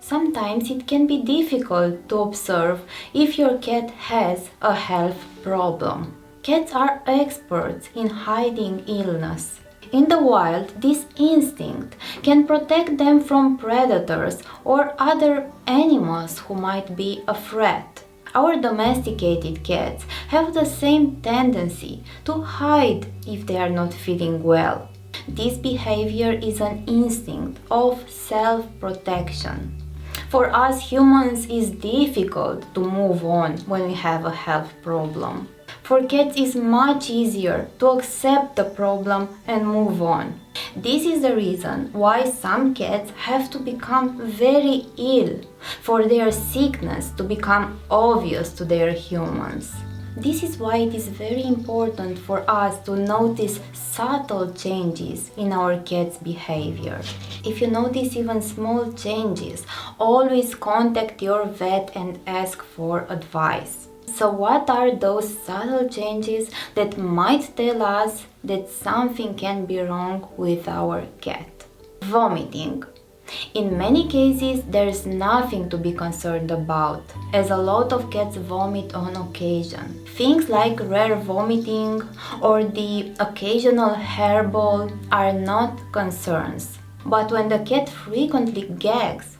Sometimes it can be difficult to observe if your cat has a health problem. Cats are experts in hiding illness. In the wild, this instinct can protect them from predators or other animals who might be a threat. Our domesticated cats have the same tendency to hide if they are not feeling well. This behavior is an instinct of self-protection. For us humans, it's difficult to move on when we have a health problem. For cats, it's much easier to accept the problem and move on. This is the reason why some cats have to become very ill for their sickness to become obvious to their humans. This is why it is very important for us to notice subtle changes in our cat's behavior. If you notice even small changes, always contact your vet and ask for advice. So what are those subtle changes that might tell us that something can be wrong with our cat? Vomiting. In many cases, there is nothing to be concerned about, as a lot of cats vomit on occasion. Things like rare vomiting or the occasional hairball are not concerns. But when the cat frequently gags,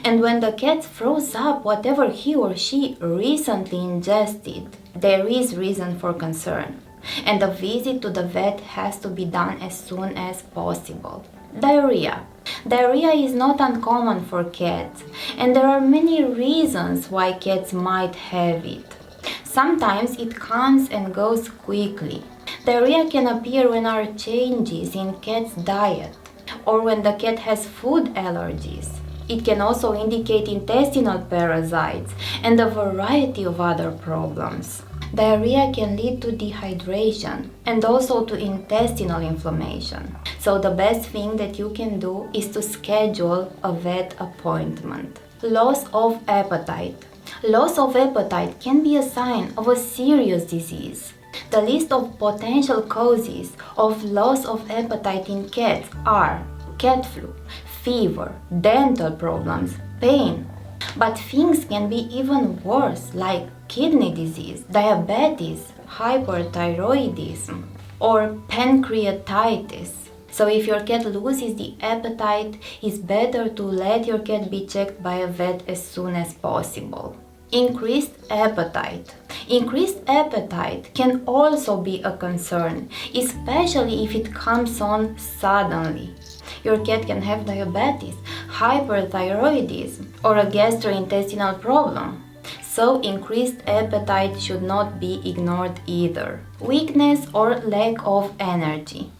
and when the cat throws up whatever he or she recently ingested, there is reason for concern, and a visit to the vet has to be done as soon as possible. Diarrhea. Diarrhea is not uncommon for cats, and there are many reasons why cats might have it. Sometimes it comes and goes quickly. Diarrhea can appear when there are changes in cat's diet, or when the cat has food allergies. It can also indicate intestinal parasites and a variety of other problems. Diarrhea can lead to dehydration and also to intestinal inflammation. So the best thing that you can do is to schedule a vet appointment. Loss of appetite. Loss of appetite can be a sign of a serious disease. The list of potential causes of loss of appetite in cats are cat flu, fever, dental problems, pain. But things can be even worse, like kidney disease, diabetes, hyperthyroidism, or pancreatitis. So if your cat loses the appetite, it's better to let your cat be checked by a vet as soon as possible. Increased appetite. Increased appetite can also be a concern, especially if it comes on suddenly. Your cat can have diabetes, hyperthyroidism, or a gastrointestinal problem. So increased appetite should not be ignored either. Weakness or lack of energy.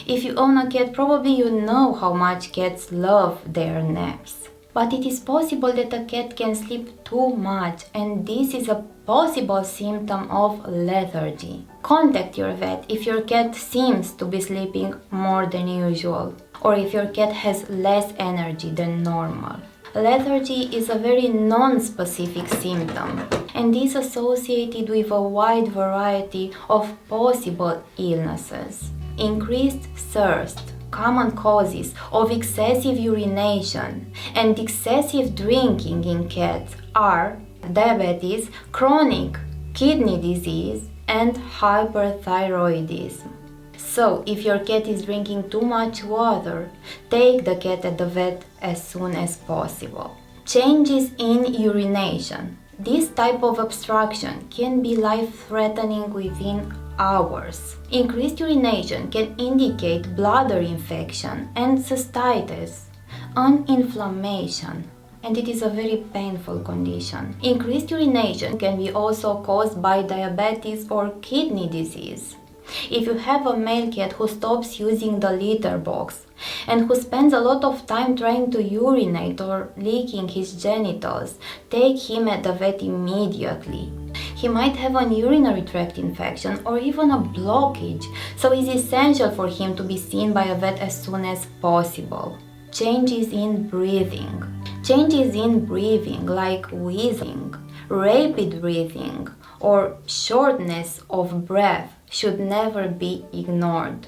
If you own a cat, probably you know how much cats love their naps. But it is possible that a cat can sleep too much, and this is a possible symptom of lethargy. Contact your vet if your cat seems to be sleeping more than usual, or if your cat has less energy than normal. Lethargy is a very non-specific symptom and is associated with a wide variety of possible illnesses. Increased thirst. Common causes of excessive urination and excessive drinking in cats are diabetes, chronic kidney disease, and hyperthyroidism. So, if your cat is drinking too much water, take the cat at the vet as soon as possible. Changes in urination. This type of obstruction can be life-threatening within hours. Increased urination can indicate bladder infection and cystitis, an inflammation, and it is a very painful condition. Increased urination can be also caused by diabetes or kidney disease. If you have a male cat who stops using the litter box and who spends a lot of time trying to urinate or licking his genitals, take him at the vet immediately. He might have an urinary tract infection or even a blockage, so it's essential for him to be seen by a vet as soon as possible. Changes in breathing. Changes in breathing like wheezing, rapid breathing, or shortness of breath should never be ignored.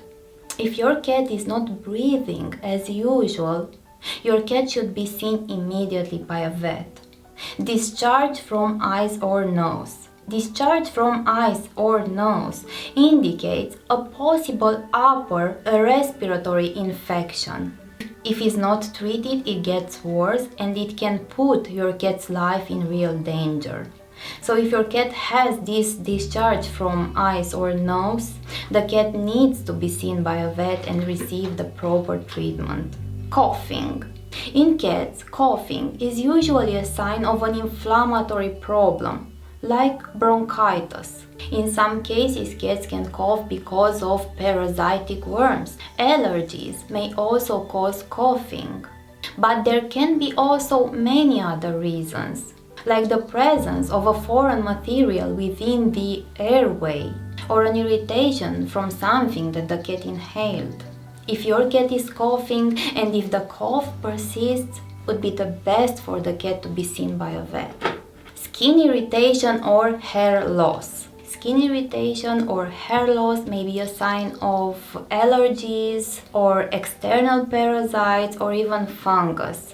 If your cat is not breathing as usual, Your cat should be seen immediately by a vet. Discharge from eyes or nose. Discharge from eyes or nose indicates a possible upper respiratory infection. If it's not treated, it gets worse and it can put your cat's life in real danger. So if your cat has this discharge from eyes or nose, the cat needs to be seen by a vet and receive the proper treatment. Coughing. In cats, coughing is usually a sign of an inflammatory problem, like bronchitis. In some cases, cats can cough because of parasitic worms. Allergies may also cause coughing. But there can be also many other reasons, like the presence of a foreign material within the airway or an irritation from something that the cat inhaled. If your cat is coughing and if the cough persists, it would be the best for the cat to be seen by a vet. Skin irritation or hair loss. Skin irritation or hair loss may be a sign of allergies or external parasites or even fungus.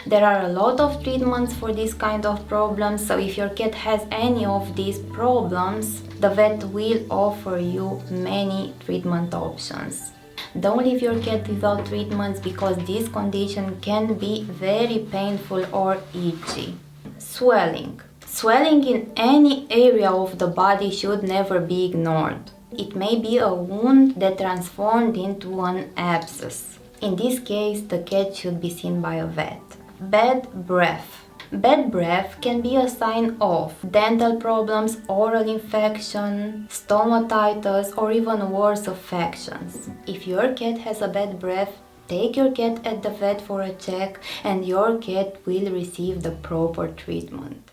There are a lot of treatments for this kind of problems, so if your cat has any of these problems, the vet will offer you many treatment options. Don't leave your cat without treatments because this condition can be very painful or itchy. Swelling. Swelling in any area of the body should never be ignored. It may be a wound that transformed into an abscess. In this case, the cat should be seen by a vet. Bad breath. Bad breath can be a sign of dental problems, oral infection, stomatitis, or even worse affections. If your cat has a bad breath, take your cat at the vet for a check and your cat will receive the proper treatment.